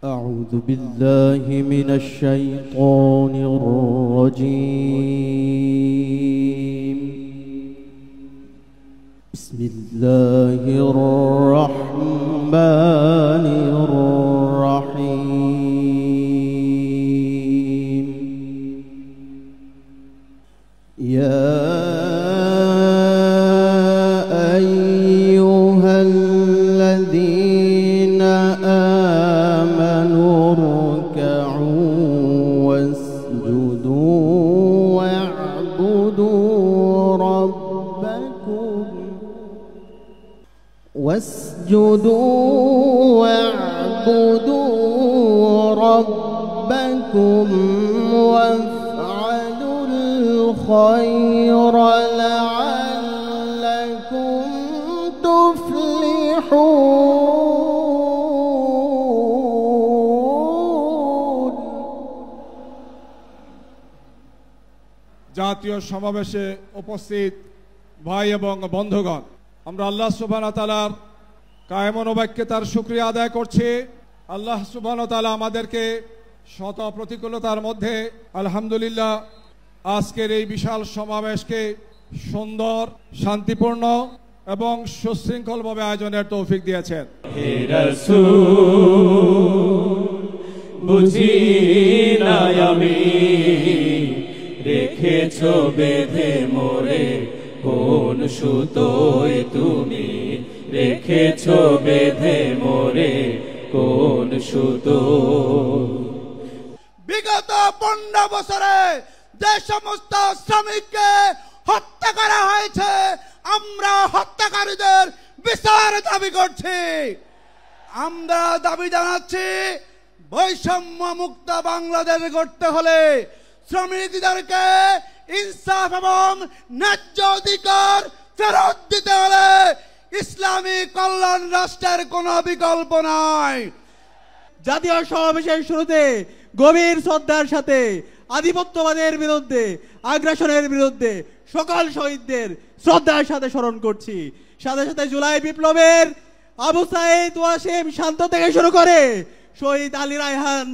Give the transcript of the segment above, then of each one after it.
أعوذ بالله من الشيطان الرجيم. بسم الله الرحمن الرحيم. يا أيها الذين آمنوا اركعوا واسجدوا واعبدوا ربكم وافعلوا الخير لعلكم تفلحون. জাতীয় সমাবেশে উপস্থিত ভাই এবং বন্ধুগণ, আমরা আল্লাহ সুবহানাহু ওয়া তাআলার কায়েমন বাক্যে তার শুকরিয়া আদায় করছি। আল্লাহ সুবহানাহু ওয়া তাআলা আমাদেরকে শত প্রতিকূলতার মধ্যে আলহামদুলিল্লাহ আজকের এই বিশাল সমাবেশকে সুন্দর, শান্তিপূর্ণ এবং সুশৃঙ্খলভাবে আয়োজনের তৌফিক দিয়েছেন। হে রাসূল বুঝি না আমি, রেখেছো বেঁধে মোরে কোন সুতোয় তুমি, রেখেছো বেঁধে মোরে কোন সুতো। বিগত 15 বছরে যে সমস্ত শ্রমিককে হত্যা করা হয়েছে, আমরা হত্যাকারীদের বিচার দাবি করছি। আমরা দাবি জানাচ্ছি, বৈষম্য মুক্ত বাংলাদেশ গড়তে হলে শ্রমিকদেরকে ইনসাফ এবং ন্যায্য অধিকার ফেরত দিতে হলে ইসলামী কল্যাণ রাষ্ট্রের কোনো বিকল্প নাই। জাতীয় সমাবেশের শুরুতে গভীর শ্রদ্ধার সাথে আধিপত্যবাদের বিরুদ্ধে, আগ্রাসনের বিরুদ্ধে সকল শহীদদের শ্রদ্ধার সাথে স্মরণ করছি। সাথে সাথে জুলাই বিপ্লবের আবু সাঈদ ওয়াসিম শান্ত থেকে শুরু করে শহীদ আলী রায়হান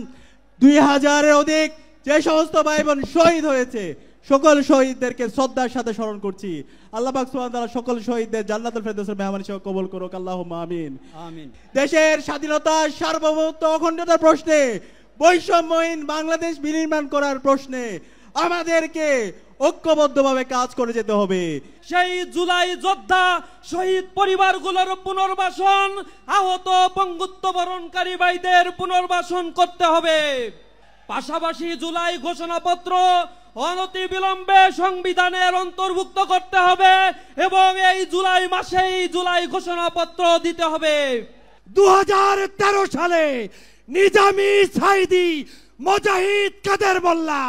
2000-এর অধিক যে সমস্ত ভাই বোন শহীদ হয়েছে, সকল শহীদদেরকে শ্রদ্ধার সাথে স্মরণ করছি। আল্লাহ পাক সুবহানাহু ওয়া তাআলা সকল শহীদদের জান্নাতুল ফেরদৌসের মেহমান হিসেবে কবুল করুক, আল্লাহুম্মা আমিন। আমিন। দেশের স্বাধীনতা, সার্বভৌমত্ব, অখণ্ডতার প্রশ্নে, বৈষম্যহীন বাংলাদেশ বিনির্মাণ করার প্রশ্নে আমাদেরকে ঐক্যবদ্ধভাবে কাজ করে যেতে হবে। সেই জুলাই যোদ্ধা শহীদ পরিবারগুলোর পুনর্বাসন, আহত পঙ্গুত্ব বরণকারী ভাইদের পুনর্বাসন করতে হবে। পাশাপাশি জুলাই ঘোষণাপত্র অনতি বিলম্বে সংবিধানের অন্তর্ভুক্ত করতে হবে এবং এই জুলাই মাসেই জুলাই ঘোষণাপত্র দিতে হবে। 2013 সালে নিজামী, সাইদি, মুজাহিদ, কাদের মোল্লা,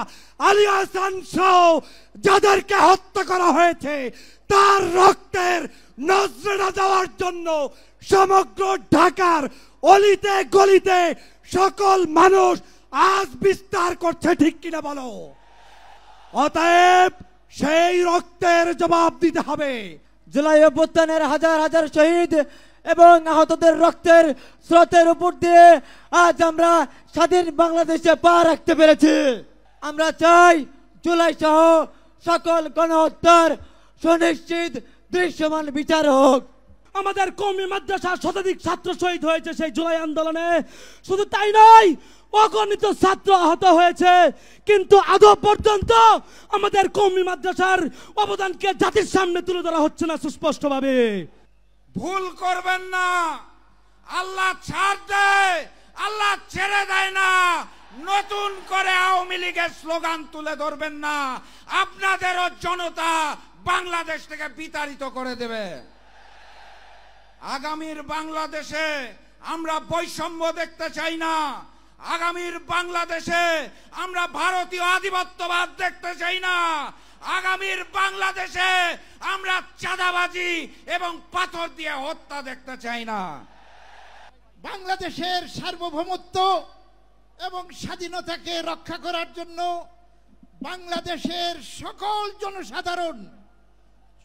আলী হাসান সহ যাদেরকে হত্যা করা হয়েছে, তার রক্তের নজরানা দেওয়ার জন্য সমগ্র ঢাকার অলিতে গলিতে সকল মানুষ আজ বিস্তার করছে, ঠিক কিনা বলো? অতএব সেই রক্তের জবাব দিতে হবে। জুলাই অভ্যুত্থানের হাজার হাজার শহীদ এবং আহতদের রক্তের স্রোতের উপর দিয়ে আজ আমরা স্বাধীন বাংলাদেশে পা রাখতে পেরেছি। আমরা চাই জুলাই সহ সকল গণহত্যার সুনিশ্চিত দৃশ্যমান বিচার হোক। আমাদের কওমি মাদ্রাসার শতাধিক ছাত্র শহীদ হয়েছে সেই জুলাই আন্দোলনে। শুধু তাই নয়, অগণিত ছাত্র আহত হয়েছে, কিন্তু আদৌ পর্যন্ত আমাদের কওমি মাদ্রাসার অবদানকে জাতির সামনে তুলে ধরা হচ্ছে না সুস্পষ্টভাবে। ভুল করবেন না, আল্লাহ ছাড় দেয়, আল্লাহ ছেড়ে দেয় না। নতুন করে আওয়ামী লীগের স্লোগান তুলে ধরবেন না, আপনাদেরও জনতা বাংলাদেশ থেকে বিতাড়িত করে দেবে। আগামীর বাংলাদেশে আমরা বৈষম্য দেখতে চাই না। আগামীর বাংলাদেশে আমরা ভারতীয় আধিপত্যবাদ দেখতে চাই না। আগামীর বাংলাদেশে আমরা চাঁদাবাজি এবং পাথর দিয়ে হত্যা দেখতে চাই না। বাংলাদেশের সার্বভৌমত্ব এবং স্বাধীনতাকে রক্ষা করার জন্য বাংলাদেশের সকল জনসাধারণ,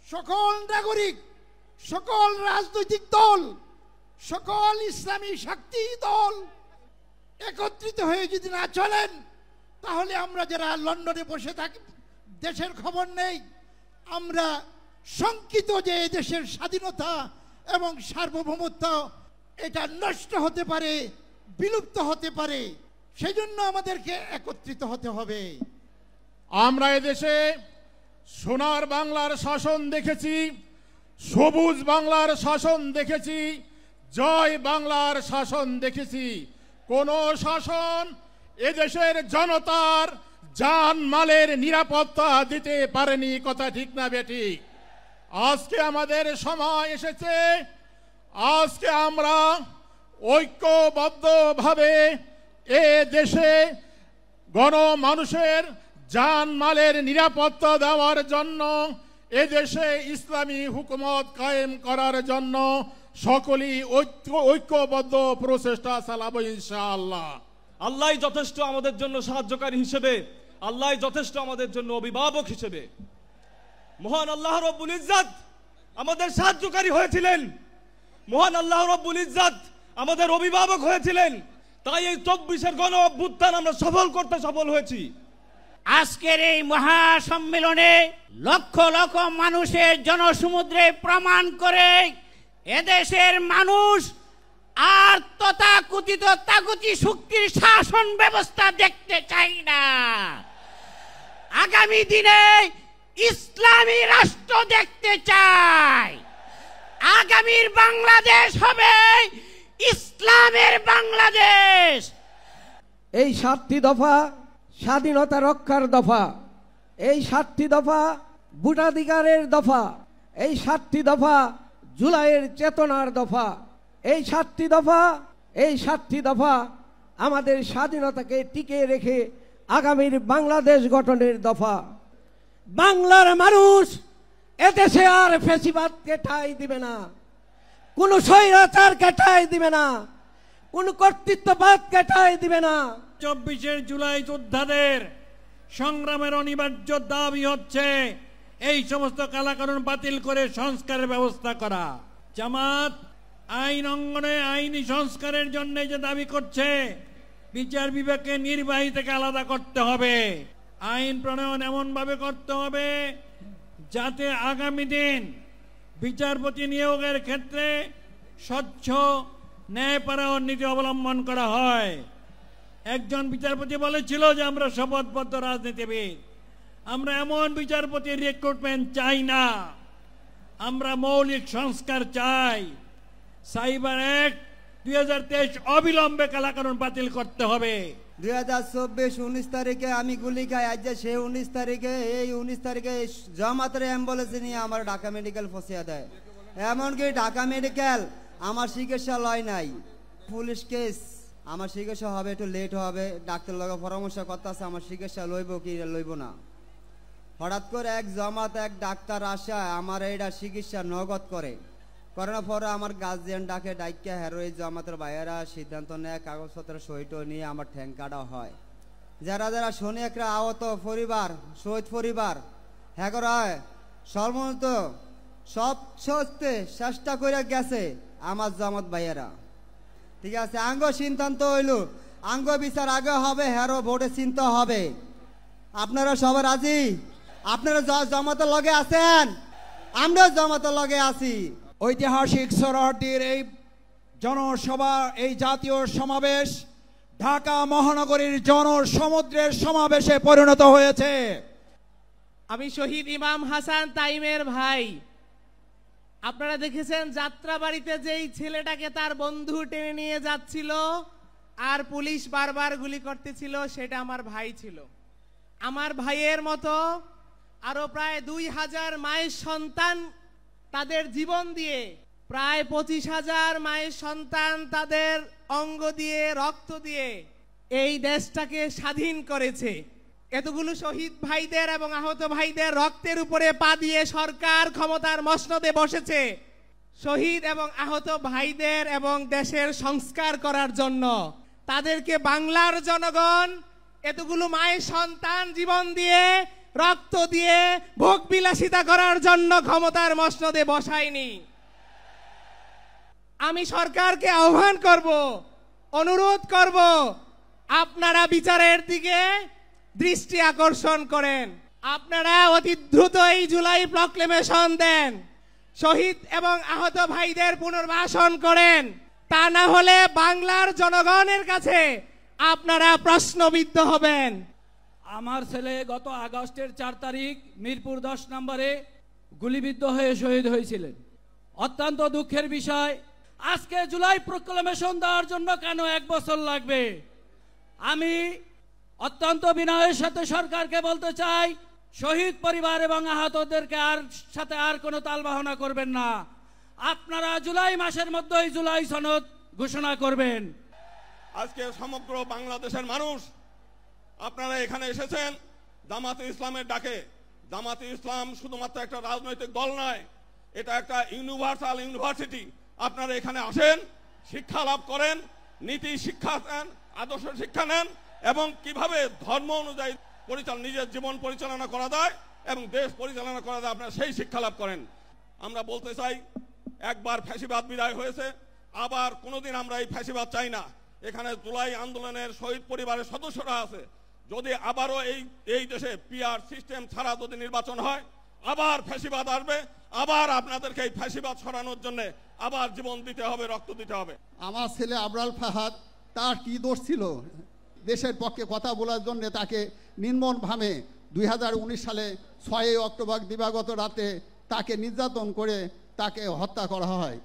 সকল নাগরিক, সকল রাজনৈতিক দল, সকল ইসলামী শক্তি দল একত্রিত হয়ে যদি না চলেন, তাহলে আমরা যারা লন্ডনে বসে থাকি, দেশের খবর নেই, আমরা শঙ্কিত যে দেশের স্বাধীনতা এবং সার্বভৌমত্ব এটা নষ্ট হতে পারে, বিলুপ্ত হতে পারে। সেজন্য আমাদেরকে একত্রিত হতে হবে। আমরা এদেশে সোনার বাংলার শাসন দেখেছি, সবুজ বাংলার শাসন দেখেছি, জয় বাংলার শাসন দেখেছি। কোন শাসন এদেশের জনতার জান মালের নিরাপত্তা দিতে পারেনি। কথা ঠিক না বেঠিক? আজকে আমাদের সময় এসেছে, আজকে আমরা ঐক্যবদ্ধভাবে এ দেশে গণমানুষের জান মালের নিরাপত্তা দেওয়ার জন্য, এদেশে ইসলামী হুকুমত কায়েম করার জন্য সকলেই ঐক্যবদ্ধ প্রচেষ্টা চালাবো ইনশাআল্লাহ। আল্লাহ যথেষ্ট আমাদের জন্য সাহায্যকারী হিসেবে, আল্লাহ যথেষ্ট আমাদের জন্য অভিভাবক হিসেবে। মহান আল্লাহ রব্বুল ইজ্জত আমাদের সাহায্যকারী হয়েছিলেন, মহান আল্লাহ রব্বুল ইজ্জত আমাদের অভিভাবক হয়েছিলেন। তাই এই 24-এর গণ অভ্যুত্থান আমরা সফল করতে সফল হয়েছি। আজকের এই মহাসম্মেলনে লক্ষ লক্ষ মানুষের জনসমুদ্রে প্রমাণ করে এদেশের মানুষ আর তথাকথিত তাগুতি শক্তির শাসন ব্যবস্থা দেখতে চাই না। আগামী দিনে ইসলামী রাষ্ট্র দেখতে চাই। আগামীর বাংলাদেশ হবে ইসলামের বাংলাদেশ। এই 7টি দফা স্বাধীনতা রক্ষার দফা, এই 7টি দফা ভোটাধিকারের দফা, এই 7টি দফা জুলাইয়ের চেতনার দফা, এই 7টি দফা আমাদের স্বাধীনতাকে টিকিয়ে রেখে আগামীর বাংলাদেশ গঠনের দফা। বাংলার মানুষ এদেশে আর ফ্যাসিবাদকে ঠাঁই দিবে না, কোন স্বৈরাচারকে ঠাঁই দিবে না, কোন কর্তৃত্ববাদকে ঠাঁই দিবে না। 24 জুলাই যোদ্ধাদের সংগ্রামের অনিবার্য দাবি হচ্ছে এই সমস্ত কালাকানুন বাতিল করে সংস্কারের ব্যবস্থা করা। জামাত আইন অঙ্গনে আইনি সংস্কারের জন্য যে দাবি করছে, বিচার বিভাগকে নির্বাহী থেকে আলাদা করতে হবে, আইন প্রণয়ন এমন ভাবে করতে হবে যাতে আগামী দিন বিচারপতি নিয়োগের ক্ষেত্রে স্বচ্ছ ন্যায়পরায়ণ নীতি অবলম্বন করা হয়। একজন বিচারপতি বলেছিল যে আমরা শপথবদ্ধ রাজনীতিবিদ, আমরা এমন বিচারপতির রিক্রুটমেন্ট চাই না, আমরা মৌলিক সংস্কার চাই। সাইবার অ্যাক্ট 2023 অবিলম্বে কালাকানুন বাতিল করতে হবে। 2024 তারিখে আমি গুলি খাই, আজ সে 19 তারিখে জামাতের অ্যাম্বুলেন্সে নিয়ে আমার ঢাকা মেডিকেল ফসিয়া দেয়। এমনকি ঢাকা মেডিকেল আমার চিকিৎসা লয় নাই, পুলিশ কেস, আমার চিকিৎসা হবে একটু লেট হবে, ডাক্তার লগে পরামর্শ করতেছে আমার চিকিৎসা লইব কি লইব না। হঠাৎ করে এক জামাত এক ডাক্তার আসা আমার এইটা চিকিৎসা নগদ করার পরে আমার গার্জিয়ান ডাকে ডাইকা হেরোই জামাতের ভাইয়েরা সিদ্ধান্ত নেয়, কাগজপত্র সহিত নিয়ে আমার ঠ্যাং কাটা হয়। যারা যারা শনি একটা আহত পরিবার, শহীদ পরিবার, হ্যাঁ হয় সর্বমত সব সস্তে চেষ্টা করে গেছে আমার জামাত ভাইয়েরা। ঠিক আছে, আঙ্গ সিদ্ধান্ত হইল আঙ্গ বিচার আগে হবে, হেরো ভোটে চিন্তা হবে। আপনারা সবাই রাজি? আপনারা জামাতের লগে আছেন? আমরা জামাতের লগে আছি। ঐতিহাসিক সোহরাওয়ার্দীর এই জনসভা, এই জাতীয় সমাবেশ ঢাকা মহানগরীর জনসমুদ্রের সমাবেশে পরিণত হয়েছে। আমি শহীদ ইমাম হাসান তাইমের ভাই। আপনারা দেখেছেন যাত্রাবাড়িতে যেই ছেলেটাকে তার বন্ধু টেনে নিয়ে যাচ্ছিল আর পুলিশ বারবার গুলি করতেছিল, সেটা আমার ভাই ছিল। আমার ভাইয়ের মতো আরো প্রায় 2000 মায়ের সন্তান তাদের জীবন দিয়ে, প্রায় 25,000 মায়ের সন্তান তাদের অঙ্গ দিয়ে, রক্ত দিয়ে এই দেশটাকে স্বাধীন করেছে। এতগুলো শহীদ ভাইদের এবং আহত ভাইদের রক্তের উপরে পা দিয়ে সরকার ক্ষমতার মসনদে বসেছে শহীদ এবং আহত ভাইদের এবং দেশের সংস্কার করার জন্য। তাদেরকে বাংলার জনগণ এতগুলো মায়ের সন্তান জীবন দিয়ে, রক্ত দিয়ে ভোগ বিলাসিতা করার জন্য ক্ষমতার মসনদে বসায়নি। আমি সরকারকে আহ্বান করব, অনুরোধ করব, আপনারা বিচারের দিকে দৃষ্টি আকর্ষণ করেন। আপনারা অতি দ্রুত এই জুলাই প্রক্লেমেশন দেন, শহীদ এবং আহত ভাইদের পুনর্বাসন করেন। তা না হলে বাংলার জনগণের কাছে আপনারা প্রশ্নবিদ্ধ হবেন। আমার ছেলে গত আগস্টের 4 তারিখ মিরপুর 10 নম্বরে গুলিবিদ্ধ হয়ে শহীদ হয়েছিলেন। অত্যন্ত দুঃখের বিষয়, আজকে জুলাই প্রক্লেমেশন দেওয়ার জন্য কেন 1 বছর লাগবে? আমি অত্যন্ত বিনয়ের সাথে সরকারকে বলতে চাই, শহীদ পরিবার এবং আহতদেরকে সাথে আর কোনো তালবাহনা করবেন না। আপনারা জুলাই মাসের মধ্যেই জুলাই সনদ ঘোষণা করবেন। আজকে সমগ্র বাংলাদেশের মানুষ আপনারা এখানে এসেছেন জামাতে ইসলামের ডাকে। জামাতে ইসলাম শুধুমাত্র একটা রাজনৈতিক দল নয়, এটা একটা ইউনিভার্সাল ইউনিভার্সিটি। আপনারা এখানে আসেন, শিক্ষা লাভ করেন, নীতি শিক্ষা নেন, আদর্শ শিক্ষা নেন এবং কিভাবে ধর্ম অনুযায়ী নিজের জীবন পরিচালনা করা যায় এবং দেশ পরিচালনা করা যায়, আপনারা সেই শিক্ষা লাভ করেন। আমরা বলতে চাই, একবার ফ্যাসিবাদ বিদায় হয়েছে, আবার কোনোদিন আমরা এই ফ্যাসিবাদ চাই না। এখানে জুলাই আন্দোলনের শহীদ পরিবারের সদস্যরা আছে। যদি আবারও এই দেশে পিআর সিস্টেম ছাড়া যদি নির্বাচন হয়, আবার ফ্যাসিবাদ আসবে, আবার আপনাদেরকে এই ফ্যাসিবাদ সরানোর জন্য আবার জীবন দিতে হবে, রক্ত দিতে হবে। আমার ছেলে আবরাল ফাহাদ, তার কি দোষ ছিল? দেশের পক্ষে কথা বলার জন্য তাকে নির্মমভাবে 2019 সালে 6 অক্টোবর দিবাগত রাতে তাকে নির্যাতন করে তাকে হত্যা করা হয়।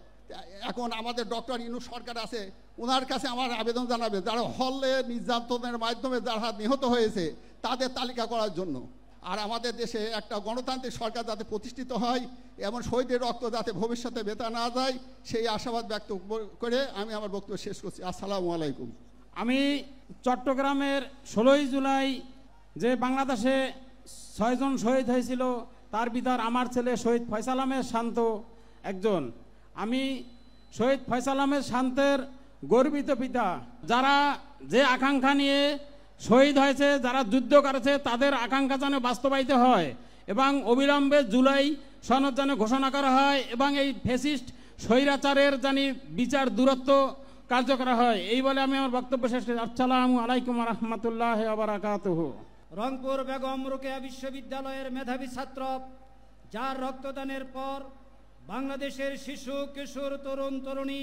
এখন আমাদের ডক্টর ইউনূস সরকার আছে, ওনার কাছে আমার আবেদন জানাবে যারা হলে নির্যাতনের মাধ্যমে যারা নিহত হয়েছে তাদের তালিকা করার জন্য। আর আমাদের দেশে একটা গণতান্ত্রিক সরকার যাতে প্রতিষ্ঠিত হয় এমন শহীদের রক্ত যাতে ভবিষ্যতে বেতা না যায়, সেই আশাবাদ ব্যক্ত করে আমি আমার বক্তব্য শেষ করছি। আসসালামু আলাইকুম। আমি চট্টগ্রামের 16 জুলাই যে বাংলাদেশে 6 জন শহীদ হয়েছিল তার ভিতর আমার ছেলে শহীদ ফয়সাল আহমেদ শান্ত একজন। আমি শহীদ ফয়সাল আহমেদ শান্তের গর্বিত পিতা। যারা যে আকাঙ্ক্ষা নিয়ে শহীদ হয়েছে, যারা যুদ্ধ করেছে, তাদের আকাঙ্ক্ষা যেন বাস্তবায়িত হয় এবং অবিলম্বে জুলাই সনদ যেন ঘোষণা করা হয় এবং এই ফ্যাসিস্ট স্বৈরাচারের জানি বিচার দূরত্ব কার্যকর হয়। এই বলে আমি আমার বক্তব্য শেষ করি। আসসালামু আলাইকুম ওয়া রাহমাতুল্লাহি ওয়া বারাকাতুহু। রংপুর বেগম রোকেয়া বিশ্ববিদ্যালয়ের মেধাবী ছাত্র, যার রক্তদানের পর বাংলাদেশের শিশু, কিশোর, তরুণ তরুণী,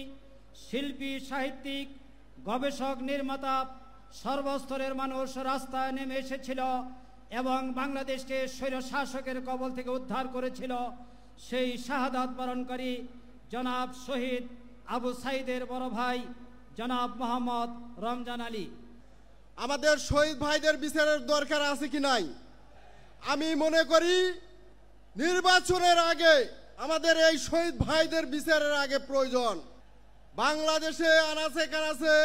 শিল্পী, সাহিত্যিক, গবেষক, নির্মাতা, সর্বস্তরের মানুষ রাস্তায় নেমে এসেছিল এবং বাংলাদেশকে স্বৈরশাসকের কবল থেকে উদ্ধার করেছিল। সেই শাহাদাত বরণকারী জনাব শহীদ আবু সাইদের বড় ভাই জনাব মোহাম্মদ রমজান আলী। আমাদের শহীদ ভাইদের বিচারের দরকার আছে কি নাই? আমি মনে করি নির্বাচনের আগে আমাদের এই শহীদ ভাইদের বিচারের আগে প্রয়োজন। বাংলাদেশে আনাচে কানাচে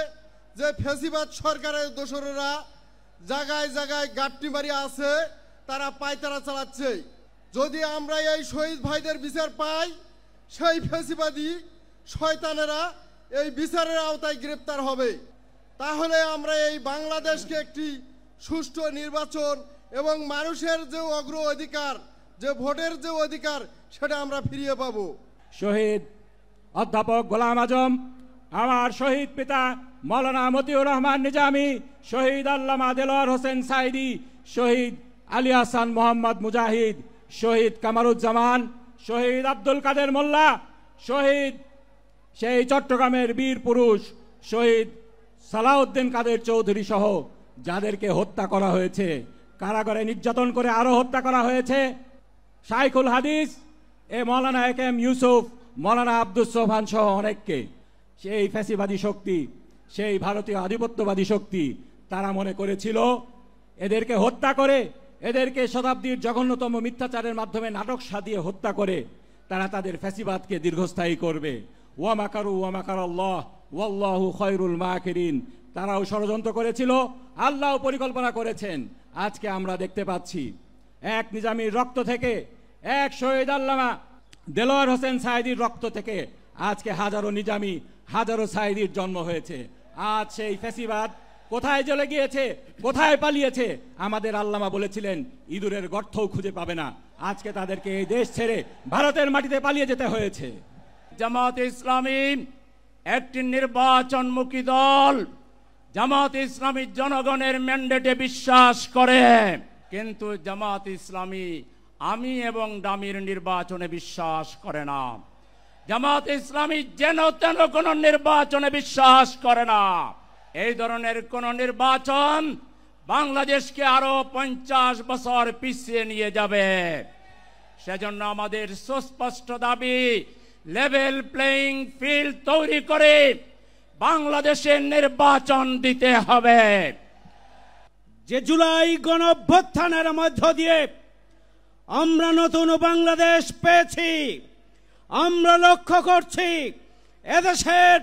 যে ফ্যাসিবাদ সরকারের দোসরেরা জায়গায় জায়গায় গাট্টি মারি আছে, তারা পায়তারা চালাচ্ছে। যদি আমরা এই শহীদ ভাইদের বিচার পাই, সেই ফ্যাসিবাদী শয়তানেরা এই বিচারের আওতায় গ্রেপ্তার হবে। তাহলে আমরা এই বাংলাদেশকে একটি সুষ্ঠু নির্বাচন এবং মানুষের যে অগ্র অধিকার, যে ভোটের যে অধিকার, সেটা আমরা ফিরিয়ে পাব। শহীদ অধ্যাপক গোলাম আজম, আমার শহীদ পিতা মৌলানা মতিউর রহমান নিজামী, শহীদ আল্লামা দেলোয়ার হোসেন সাইদি, শহীদ আলী হাসান মোহাম্মদ মুজাহিদ, শহীদ কামারুজ্জামান, শহীদ আব্দুল কাদের মোল্লা, শহীদ সেই চট্টগ্রামের বীর পুরুষ শহীদ সালাউদ্দিন কাদের চৌধুরী সহ যাদেরকে হত্যা করা হয়েছে, কারাগারে নির্যাতন করে আরো হত্যা করা হয়েছে, শাইখুল হাদিস এ মৌলানা একেএম ইউসুফ, মৌলানা আব্দুস সোবহান সহ অনেককে, সেই ফ্যাসিবাদী শক্তি, সেই ভারতীয় আধিপত্যবাদী শক্তি তারা মনে করেছিল এদেরকে হত্যা করে, এদেরকে শতাব্দীর জঘন্যতম মিথ্যাচারের মাধ্যমে নাটক সাজিয়ে হত্যা করে তারা তাদের ফ্যাসিবাদকে দীর্ঘস্থায়ী করবে। ওয়া মাকারু ওয়া মাকারাল্লাহ ওয়াল্লাহু খায়রুল মাকিরিন। তারাও ষড়যন্ত্র করেছিল, আল্লাহ পরিকল্পনা করেছেন। আজকে আমরা দেখতে পাচ্ছি এক নিজামীর রক্ত থেকে, এক শহীদ আল্লামা দেলোয়ার হোসেন সাইদির রক্ত থেকে আজকে হাজারো নিজামী, হাজারো সাইদির জন্ম হয়েছে। আজ সেই ফ্যাসিবাদ কোথায় চলে গিয়েছে, কোথায় পালিয়েছে? আমাদের আল্লামা বলেছিলেন ইঁদুরের গর্তও খুঁজে পাবে না। আজকে তাদেরকে এই দেশ ছেড়ে ভারতের মাটিতে পালিয়ে যেতে হয়েছে। জামাত ইসলামী একটি নির্বাচনমুখী দল। জামাত ইসলামী জনগণের ম্যান্ডেটে বিশ্বাস করে, কিন্তু জামাত ইসলামী আমি এবং দামির নির্বাচনে বিশ্বাস করে না। জামাত ইসলামী যেন তেন কোন নির্বাচনে বিশ্বাস করে না। এই ধরনের কোন নির্বাচন বাংলাদেশকে আরো 50 বছর পিছিয়ে নিয়ে যাবে। সেজন্য আমাদের সুস্পষ্ট দাবি, লেভেল প্লেইং ফিল্ড তৈরি করে বাংলাদেশের নির্বাচন দিতে হবে। যে জুলাই গণঅভ্যুত্থানের মধ্য দিয়ে আমরা নতুন বাংলাদেশ পেয়েছি, আমরা লক্ষ্য করছি এদেশের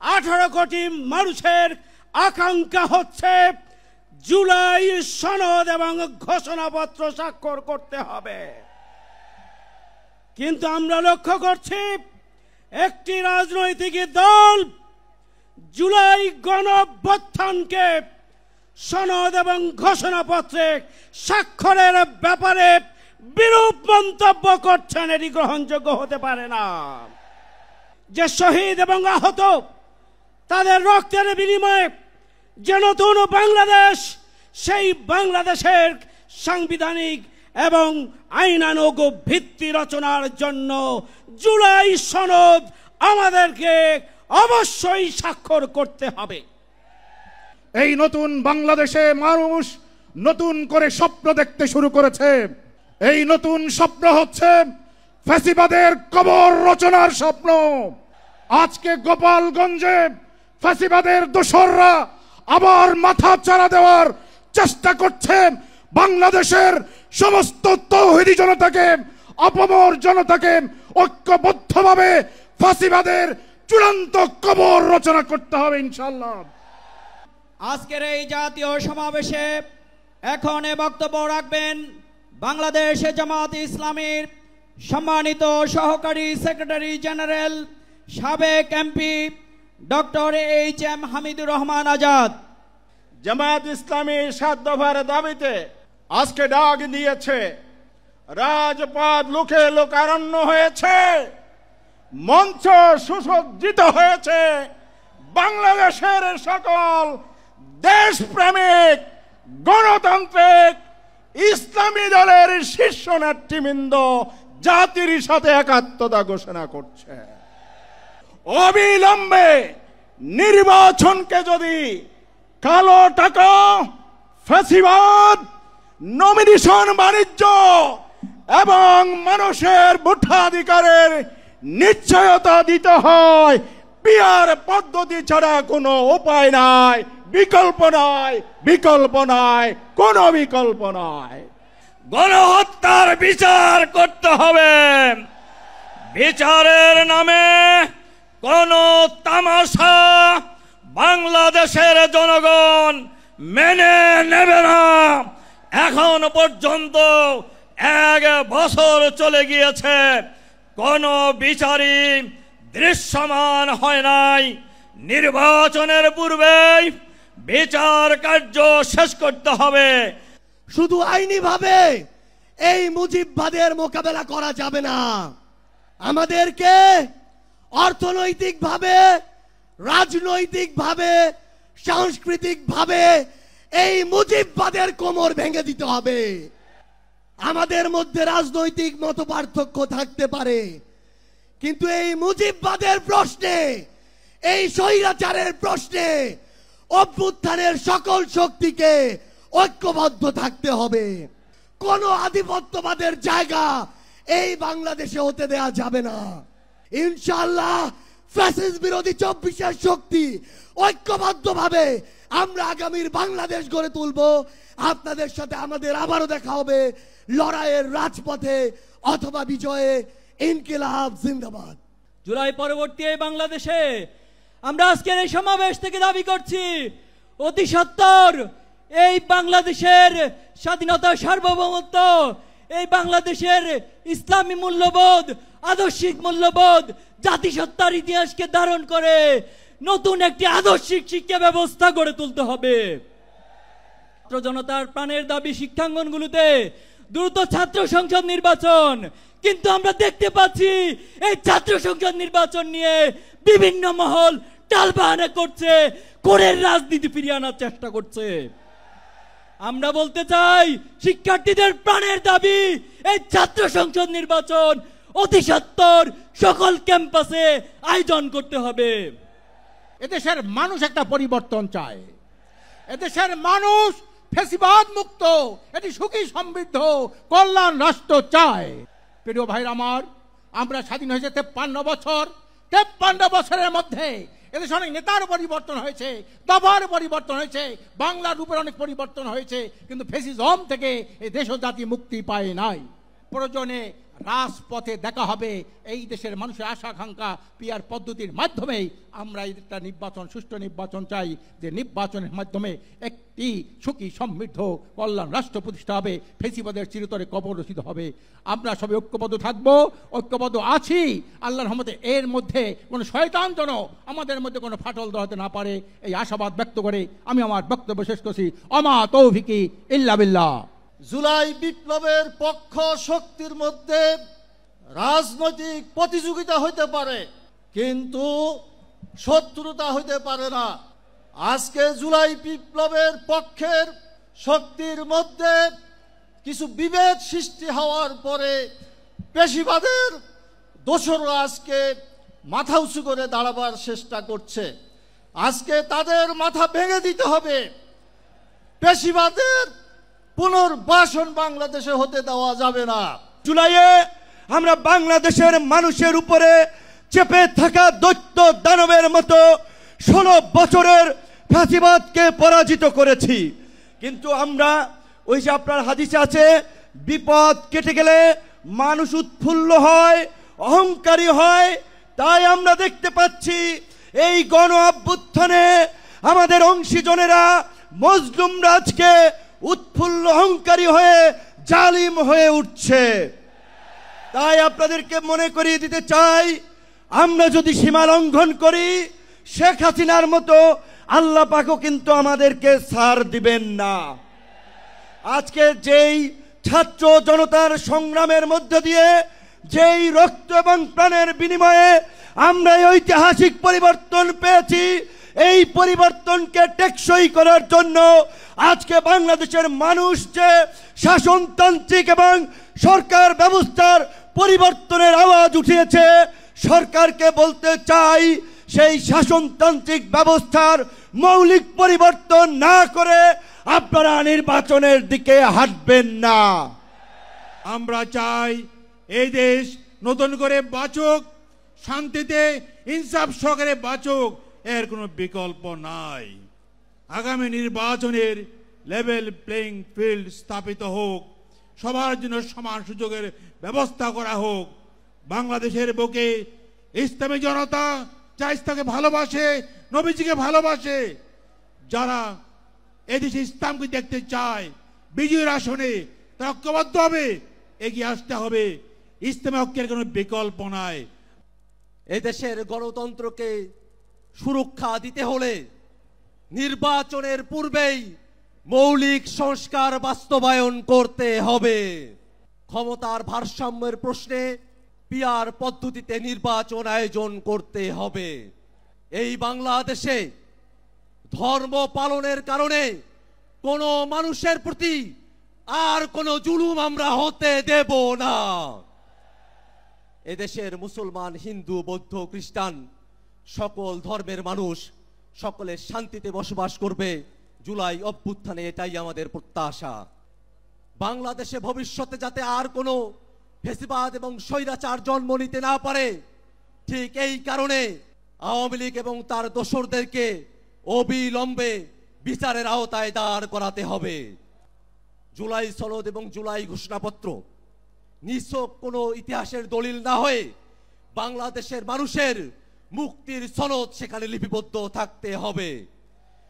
18 কোটি মানুষের আকাঙ্ক্ষা হচ্ছে জুলাই সনদ এবং ঘোষণাপত্র স্বাক্ষর করতে হবে। কিন্তু আমরা লক্ষ্য করছি একটি রাজনৈতিক দল জুলাই গণঅভ্যুত্থানকে সনদ এবং ঘোষণাপত্রে স্বাক্ষরের ব্যাপারে বিরূপ মন্তব্য করছেন। এটি গ্রহণযোগ্য হতে পারে না। যে শহীদ এবং আহত, তাদের রক্তের বিনিময়ে যে নতুন বাংলাদেশ, সেই বাংলাদেশের সাংবিধানিক এবং আইনানুগ ভিত্তি রচনার জন্য জুলাই সনদ আমাদেরকে অবশ্যই স্বাক্ষর করতে হবে। এই নতুন বাংলাদেশে মানুষ নতুন করে স্বপ্ন দেখতে শুরু করেছে। এই নতুন স্বপ্ন হচ্ছে ফ্যাসিবাদের কবর রচনার স্বপ্ন। আজকে গোপালগঞ্জে ফ্যাসিবাদের দোসররা আবার মাথা চাড়া দেওয়ার চেষ্টা করছে। বাংলাদেশের সমস্ত তৌহিদি জনতাকে, অপমর জনতাকে ঐক্যবদ্ধভাবে ফ্যাসিবাদের চূড়ান্ত কবর রচনা করতে হবে ইনশাআল্লাহ। আজকের এই জাতীয় সমাবেশে এখন বক্তব্য রাখবেন বাংলাদেশ জামাত ইসলামীর সম্মানিত সহকারী সেক্রেটারি জেনারেল, সাবেক MP doctor H M. Hamidur Rahman Azad. Jamaat Islami 7 দফার দাবিতে আজকে ডাক দিয়েছে। রাজপথ লোকে লোকারণ্য হয়েছে, মঞ্চ সুসজ্জিত হয়েছে। বাংলাদেশের সকল দেশপ্রেমিক, গণতান্ত্রিক, ইসলামী দলের শীর্ষ নেতৃবৃন্দ জাতির সাথে একাত্মতা ঘোষণা করছে। অবিলম্বে নির্বাচনকে যদি কালো টাকা, ফ্যাসিবাদ, নমিনেশন বাণিজ্য এবং মানুষের ভোটাধিকারের নিশ্চয়তা দিতে হয়, পিয়ার পদ্ধতি ছাড়া কোনো উপায় নাই, বিকল্প নাই, বিকল্প নাই, কোনো বিকল্প নাই। গণহত্যার বিচার করতে হবে। বিচারের নামে কোন তামাশা বাংলাদেশের জনগণ মেনে নেবে না। এখন পর্যন্ত 1 বছর চলে গিয়েছে, কোন বিচারই দৃশ্যমান হয় নাই। নির্বাচনের পূর্বেই বিচার কার্য শেষ করতে হবে। শুধু আইনি ভাবে এই মুজিববাদের মোকাবেলা করা যাবে না। আমাদেরকে অর্থনৈতিক ভাবে, রাজনৈতিক ভাবে, সাংস্কৃতিক ভাবে এই মুজিববাদের কোমর ভেঙে দিতে হবে। আমাদের মধ্যে রাজনৈতিক মতপার্থক্য থাকতে পারে, কিন্তু এই মুজিববাদের প্রশ্নে, এই স্বৈরাচারের প্রশ্নে অভ্যুত্থানের সকল শক্তিকে ঐক্যবদ্ধ থাকতে হবে। কোন আধিপত্যবাদের জায়গা এই বাংলাদেশে হতে দেয়া যাবে না। ইনশাআল্লাহ ফ্যাসিস্ট বিরোধী 24 শক্তি ঐক্যবদ্ধভাবে আমরা আগামীর বাংলাদেশ গড়ে তুলব। আপনাদের সাথে আমাদের আবারও দেখা হবে লড়াইয়ের রাজপথে অথবা বিজয়ে। ইনকিলাব জিন্দাবাদ। জুলাই পরবর্তী এই বাংলাদেশে আমরা আজকের এই সমাবেশ থেকে দাবি করছি, অতি সত্বর এই বাংলাদেশের স্বাধীনতা, সার্বভৌমত্ব, এই বাংলাদেশের ইসলামী মূল্যবোধ, আদর্শিক মূল্যবোধ, জাতিসত্তার ইতিহাসকে ধারণ করে নতুন একটি আদর্শিক শিক্ষা ব্যবস্থা গড়ে তুলতে হবে। ছাত্র জনতার প্রাণের দাবি শিক্ষাঙ্গনগুলোতে দ্রুত ছাত্র সংসদ নির্বাচন। কিন্তু আমরা দেখতে পাচ্ছি এই ছাত্র সংসদ নির্বাচন নিয়ে বিভিন্ন মহল টালবাহানা করছে, কোরের রাজনীতি ফিরিয়ে আনার চেষ্টা করছে। আমরা বলতে চাই, শিক্ষার্থীদের প্রাণের দাবি এই ছাত্র সংসদ নির্বাচন অতি সত্বর সকল ক্যাম্পাসে আয়োজন করতে হবে। এদেশের মানুষ একটা পরিবর্তন চায়। এদেশের মানুষ ফ্যাসিবাদ মুক্ত, এটি সুখী সমৃদ্ধ কল্যাণ রাষ্ট্র চায়। প্রিয় ভাইরা আমার, আমরা স্বাধীন হয়েছে 53 বছর। 53 বছরের মধ্যে এদেশে অনেক নেতার পরিবর্তন হয়েছে, দফার পরিবর্তন হয়েছে, বাংলার রূপের অনেক পরিবর্তন হয়েছে, কিন্তু ফ্যাসিজম থেকে এই দেশ ও জাতি মুক্তি পায় নাই। প্রয়োজনে রাজপথে দেখা হবে। এই দেশের মানুষের আশা আকাঙ্ক্ষা পিয়ার পদ্ধতির মাধ্যমেই আমরা একটা নির্বাচন, সুষ্ঠু নির্বাচন চাই, যে নির্বাচনের মাধ্যমে একটি সুখী সমৃদ্ধ কল্যাণ রাষ্ট্র প্রতিষ্ঠা হবে, ফেসিবাদের চিরতরে কবর রচিত হবে। আমরা সবাই ঐক্যবদ্ধ থাকবো, ঐক্যবদ্ধ আছি। আল্লাহর রহমতে এর মধ্যে কোনো শয়তান যেন আমাদের মধ্যে কোনো ফাটল ধরাতে না পারে, এই আশাবাদ ব্যক্ত করে আমি আমার বক্তব্য শেষ করছি। আমা তৌফিকি ইল্লা বিল্লাহ। জুলাই বিপ্লবের পক্ষ শক্তির মধ্যে রাজনৈতিক প্রতিযোগিতা হইতে পারে, কিন্তু শত্রুতা হইতে পারে না। আজকে জুলাই বিপ্লবের পক্ষের শক্তির মধ্যে কিছু বিভেদ সৃষ্টি হওয়ার পরে পেশিবাদের দোসররা আজকে মাথা উঁচু করে দাঁড়াবার চেষ্টা করছে। আজকে তাদের মাথা ভেঙে দিতে হবে। পেশিবাদের পুনর্বাসন বাংলাদেশে হতে দেওয়া যাবে না। জুলাইয়ে আমরা বাংলাদেশের মানুষের উপরে চেপে থাকা দৈত্য দানবের মতো 16 বছরের ফ্যাসিবাদকে পরাজিত করেছি। কিন্তু আমরা ওই যে আপনার হাদিসে আছে, বিপদ কেটে গেলে মানুষ উৎফুল্ল হয়, অহংকারী হয়। তাই আমরা দেখতে পাচ্ছি এই গণ অভ্যুত্থানে আমাদের অংশীজনেরা, মজলুম রাজকে উৎফুল্ল অহংকারী হয়ে জালিম হয়ে উঠছে। তাই আপনাদেরকে মনে করিয়ে দিতে চাই, আমরা যদি সীমা লঙ্ঘন করি, শেখ হাসিনার মতো আল্লাহ পাকও কিন্তু আমাদেরকে ছাড় দিবেন না। আজকে যেই ছাত্র জনতার সংগ্রামের মধ্য দিয়ে, যেই রক্ত এবং প্রাণের বিনিময়ে আমরা এই ঐতিহাসিক পরিবর্তন পেয়েছি, এই পরিবর্তনকে টেকসই করার জন্য আজকে বাংলাদেশের মানুষ যে শাসনতান্ত্রিক এবং সরকার ব্যবস্থার পরিবর্তনের আওয়াজ উঠিয়েছে, সরকারকে বলতে চাই, সেই শাসনতান্ত্রিক ব্যবস্থার মৌলিক পরিবর্তন না করে আপনারা নির্বাচনের দিকে হাঁটবেন না। আমরা চাই এই দেশ নতুন করে বাঁচুক, শান্তিতে ইনসাফ সহকারে বাঁচুক, এর কোনো বিকল্প নাই। আগামী নির্বাচনের লেভেল প্লেইং ফিল্ড স্থাপিত হোক, সবার জন্য সমান সুযোগের ব্যবস্থা করা হোক। বাংলাদেশের বুকে ইসলামী জনতা যা ইসলামকে ভালোবাসে, নবীজিকে ভালোবাসে, যারা এদেশে ইসলামকে দেখতে চায় বিজয়ের আসনে, তারা ঐক্যবদ্ধ হবে, এগিয়ে আসতে হবে। ইসলামী ঐক্যের কোনো বিকল্প নাই। এদেশের গণতন্ত্রকে সুরক্ষা দিতে হলে নির্বাচনের পূর্বেই মৌলিক সংস্কার বাস্তবায়ন করতে হবে। ক্ষমতার ভারসাম্যের প্রশ্নে পিয়ার পদ্ধতিতে নির্বাচন আয়োজন করতে হবে। এই বাংলাদেশে ধর্ম পালনের কারণে কোনো মানুষের প্রতি আর কোনো জুলুম আমরা হতে দেব না। এদেশের মুসলমান, হিন্দু, বৌদ্ধ, খ্রিস্টান সকল ধর্মের মানুষ সকলে শান্তিতে বসবাস করবে। জুলাই অভ্যুত্থানে এটাই আমাদের প্রত্যাশা। বাংলাদেশে ভবিষ্যতে যাতে আর কোনো ফ্যাসিবাদ এবং স্বৈরাচার জন্ম নিতে না পারে, ঠিক এই কারণে আওয়ামী লীগ এবং তার দোসরদেরকে অবিলম্বে বিচারের আওতায় দাঁড় করাতে হবে। জুলাই সনদ এবং জুলাই ঘোষণাপত্র নিছক কোনো ইতিহাসের দলিল না হয়ে বাংলাদেশের মানুষের মুক্তির সনদ সেখানে লিপিবদ্ধ থাকতে হবে।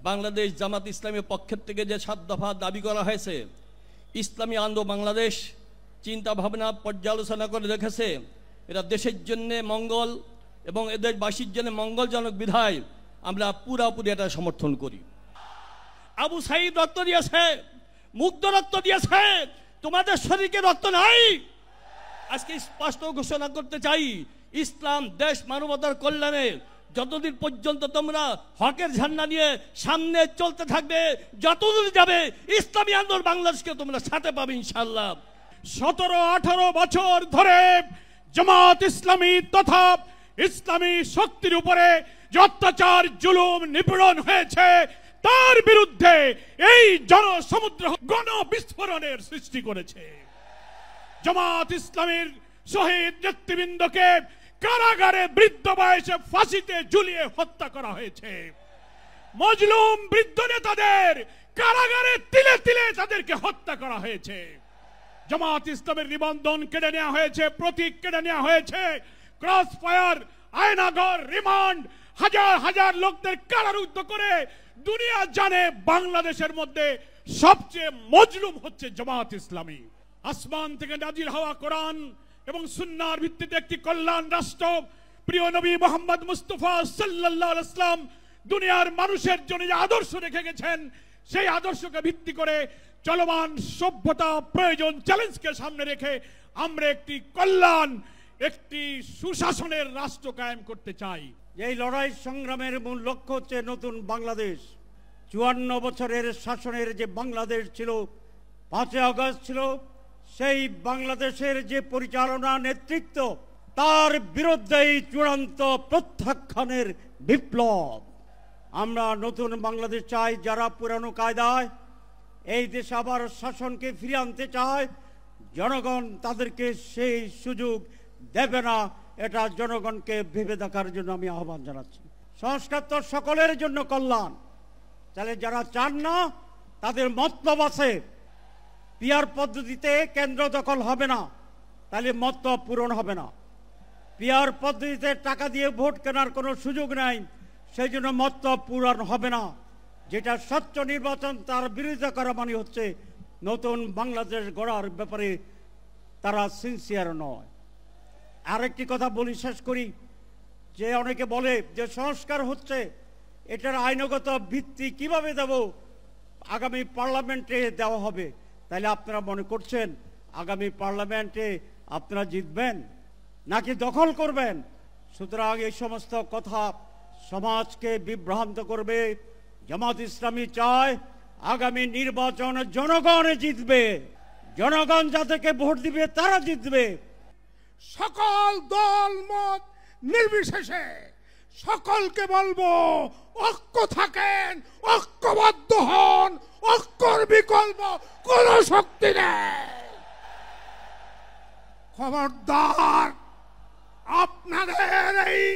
বাংলাদেশ জামাত ইসলামের পক্ষের থেকে যে 7 দফা দাবি করা হয়েছে, ইসলামী আন্দোলন বাংলাদেশ চিন্তা ভাবনা পর্যালোচনা করে দেখেছে এটা দেশের জন্য মঙ্গল এবং এদের বাসীর জন্য মঙ্গলজনক বিধায় আমরা পুরাপুরি এটা সমর্থন করি। আবু সাইদ রক্ত দিয়েছে, মুগ্ধ রক্ত দিয়েছে, তোমাদের শরীরে রক্ত নাই। আজকে স্পষ্ট ঘোষণা করতে চাই, ইসলাম দেশ মানবতার কল্যাণে যতদিন পর্যন্ত তোমরা হকের ঝান্ডা নিয়ে সামনে চলতে থাকবে, যতদূর যাবে ইসলামী আন্দোলন বাংলাদেশকে তোমরা সাথে পাবে ইনশাআল্লাহ। 17-18 বছর ধরে জামাত ইসলামী তথা ইসলামী শক্তির উপরে যে অত্যাচার জুলুম নিপীড়ন হয়েছে, তার বিরুদ্ধে এই জনসমুদ্র গণবিস্ফোরণের সৃষ্টি করেছে। জামাত ইসলামীর শহীদ নেতৃবৃন্দকে কারাগারে বৃদ্ধ বয়সে ফাঁসিতে ঝুলিয়ে হত্যা করা হয়েছে। মজলুম বৃদ্ধ নেতাদের কারাগারে তিলে তিলে তাদেরকে হত্যা করা হয়েছে। জামাত ইসলামের নিবন্ধন কেড়ে নেওয়া হয়েছে, প্রতীক কেড়ে নেওয়া হয়েছে, ক্রস ফায়ার, আয়নাঘর, রিমান্ড, হাজার হাজার লোকদের কারারুদ্ধ করে দুনিয়া জানে বাংলাদেশের মধ্যে সবচেয়ে মজলুম হচ্ছে জামাত ইসলামী। আসমান থেকে নাজিল হওয়া কোরআন এবং সুন্নাহর ভিত্তিতে একটি কল্যাণ রাষ্ট্র প্রিয় নবী মুহাম্মদ মুস্তাফা সাল্লাল্লাহু আলাইহি ওয়াসাল্লাম দুনিয়ার মানুষের জন্য যে আদর্শ রেখে গেছেন, সেই আদর্শকে ভিত্তি করে চলমান সভ্যতা প্রয়োজন চ্যালেঞ্জকে সামনে রেখে আমরা একটি কল্যাণ, একটি সুশাসনের রাষ্ট্র কায়েম করতে চাই। এই লড়াই সংগ্রামের মূল লক্ষ্য হচ্ছে নতুন বাংলাদেশ। 54 বছরের শাসনের যে বাংলাদেশ ছিল, 5 আগস্ট ছিল, সেই বাংলাদেশের যে পরিচালনা নেতৃত্ব, তার বিরুদ্ধেই চূড়ান্ত প্রত্যাখ্যানের বিপ্লব। আমরা নতুন বাংলাদেশ চাই, যারা পুরানো কায়দায় এই দেশে আবার শাসনকে ফিরিয়ে আনতে চায়, জনগণ তাদেরকে সেই সুযোগ দেবে না। এটা জনগণকে ভেবে দেখার জন্য আমি আহ্বান জানাচ্ছি। সংস্কার তো সকলের জন্য কল্যাণ, তাহলে যারা চান না তাদের মতলব আছে। পিআর পদ্ধতিতে কেন্দ্র দখল হবে না, তাহলে মতলব পূরণ হবে না। পিআর পদ্ধতিতে টাকা দিয়ে ভোট কেনার কোনো সুযোগ নাই, সেই জন্য মতলব পূরণ হবে না। যেটা স্বচ্ছ নির্বাচন, তার বিরোধিতা করা মানে হচ্ছে নতুন বাংলাদেশ গড়ার ব্যাপারে তারা সিনসিয়ার নয়। আরেকটি কথা বলি, শেষ করি, যে অনেকে বলে যে সংস্কার হচ্ছে, এটার আইনগত ভিত্তি কিভাবে দেব? আগামী পার্লামেন্টে দেওয়া হবে। তাহলে আপনারা মনে করছেন আগামী পার্লামেন্টে আপনারা জিতবেন নাকি দখল করবেন? সুতরাং এই সমস্ত কথা সমাজকে বিভ্রান্ত করবে। জামাত ইসলামী চায় আগামী নির্বাচন জনগণ জিতবে, জনগণ যাদেরকে ভোট দিবে তারা জিতবে। সকল দল মত নির্বিশেষে সকলকে বলবো, ঐক্য থাকেন, ঐক্যবদ্ধ হন, ঐক্যর বিকল্প কোন শক্তি নেই। খবরদার, আপনাদের এই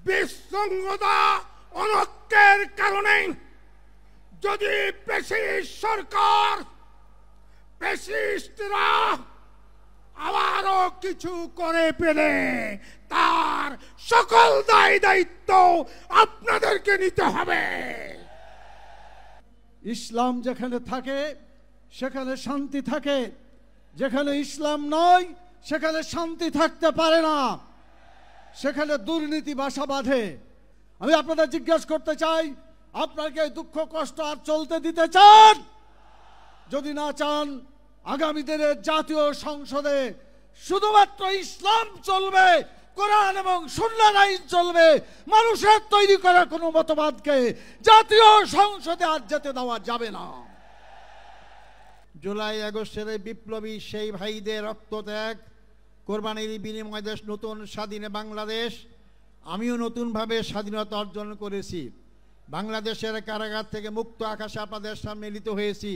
বিশৃঙ্খলা অনৈক্যের কারণে যদি ফ্যাসিস্ট সরকার, ফ্যাসিস্টরা আবারও কিছু করে পেলে তার সকল দায় দায়িত্ব আপনাদেরকে নিতে হবে। ইসলাম যেখানে থাকে সেখানে শান্তি থাকে, যেখানে ইসলাম নয় সেখানে শান্তি থাকতে পারে না, সেখানে দুর্নীতি বাসা বাঁধে। আমি আপনাদের জিজ্ঞাসা করতে চাই, আপনারা কি দুঃখ কষ্ট আর চলতে দিতে চান? যদি না চান, আগামী দিনের জাতীয় সংসদে শুধুমাত্র ইসলাম চলবে, কোরআন এবং সুন্নাহর আইন চলবে। মানুষের তৈরি করা কোনো মতবাদকে জাতীয় সংসদে আর যেতে দেওয়া যাবে না। জুলাই আগস্টের বিপ্লবী সেই ভাইদের রক্তত্যাগ, কোরবানির বিনিময় দেশ নতুন স্বাধীন বাংলাদেশ। আমিও নতুনভাবে স্বাধীনতা অর্জন করেছি। বাংলাদেশের কারাগার থেকে মুক্ত আকাশে আপনাদের সামনে মিলিত হয়েছি।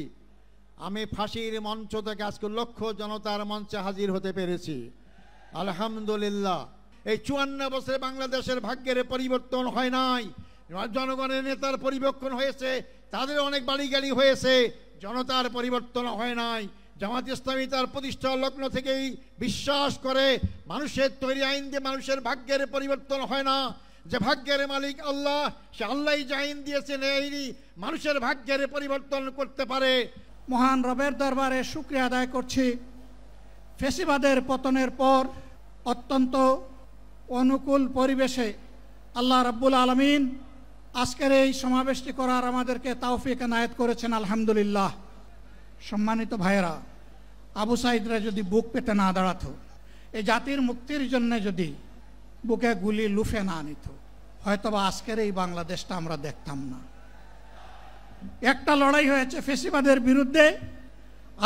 আমি ফাঁসির মঞ্চ থেকে আজকে লক্ষ জনতার মঞ্চে হাজির হতে পেরেছি, আলহামদুলিল্লাহ। এই 54 বছরে বাংলাদেশের ভাগ্যের পরিবর্তন হয় নাই, জনগণের নেতার পরিবর্তন হয়েছে, তাদের অনেক বাড়ি গাড়ি হয়েছে, জনতার পরিবর্তন হয় নাই। জামাত ইসলামী তার প্রতিষ্ঠা লগ্ন থেকেই বিশ্বাস করে মানুষের তৈরি আইন দিয়ে মানুষের ভাগ্যের পরিবর্তন হয় না। যে ভাগ্যের মালিক আল্লাহ, সে আল্লাহই যে আইন দিয়েছেন এই মানুষের ভাগ্যের পরিবর্তন করতে পারে। মহান রবের দরবারে শুকরিয়া আদায় করছি। ফ্যাসিবাদের পতনের পর অত্যন্ত অনুকূল পরিবেশে আল্লাহ রাব্বুল আলামিন আজকের এই সমাবেশটি করার আমাদেরকে তৌফিক এনায়েত করেছেন, আলহামদুলিল্লাহ। সম্মানিত ভাইয়েরা, আবু সাইদরা যদি বুক পেতে না দাঁড়াতো, এই জাতির মুক্তির জন্য যদি বুকে গুলি লুফে না নিত, হয়তোবা আজকের এই বাংলাদেশটা আমরা দেখতাম না। একটা লড়াই হয়েছে ফ্যাসিবাদের বিরুদ্ধে,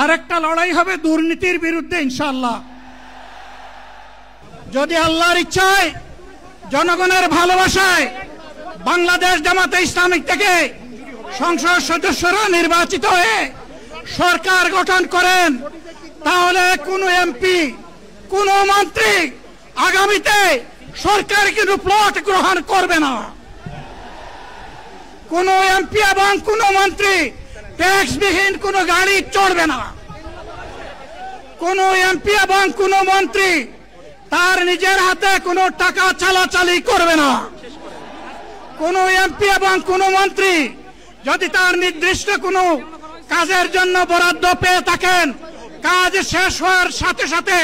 আর একটা লড়াই হবে দুর্নীতির বিরুদ্ধে ইনশাআল্লাহ। যদি আল্লাহর ইচ্ছায়, জনগণের ভালোবাসায় বাংলাদেশ জামাতে ইসলামিক থেকে সংসদ সদস্যরা নির্বাচিত হয়ে সরকার গঠন করেন, তাহলে কোনো এমপি, কোনো মন্ত্রী আগামীতে সরকার কিন্তু প্লট গ্রহণ করবে না। কোনো এমপি এবং কোনো মন্ত্রী ট্যাক্সবিহীন কোনো গাড়ি চড়বে না। কোনো এমপি এবং কোনো মন্ত্রী তার নিজের হাতে কোনো টাকা চালাচালি করবে না। কোনো এমপি এবং কোনো মন্ত্রী যদি তার নির্দিষ্ট কোনো কাজের জন্য বরাদ্দ পেয়ে থাকেন, কাজ শেষ হওয়ার সাথে সাথে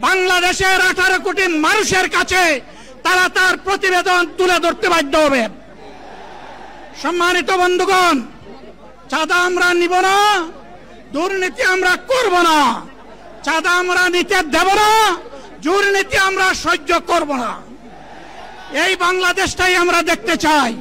বাংলাদেশের 18 কোটি মানুষের কাছে তারা তার প্রতিবেদন তুলে ধরতে বাধ্য হবে। সম্মানিত বন্ধুগণ, চাঁদা আমরা নিব না, দুর্নীতি আমরা করব না। চাঁদা আমরা নিতে দেব না, দুর্নীতি আমরা সহ্য করব না। এই বাংলাদেশটাই আমরা দেখতে চাই।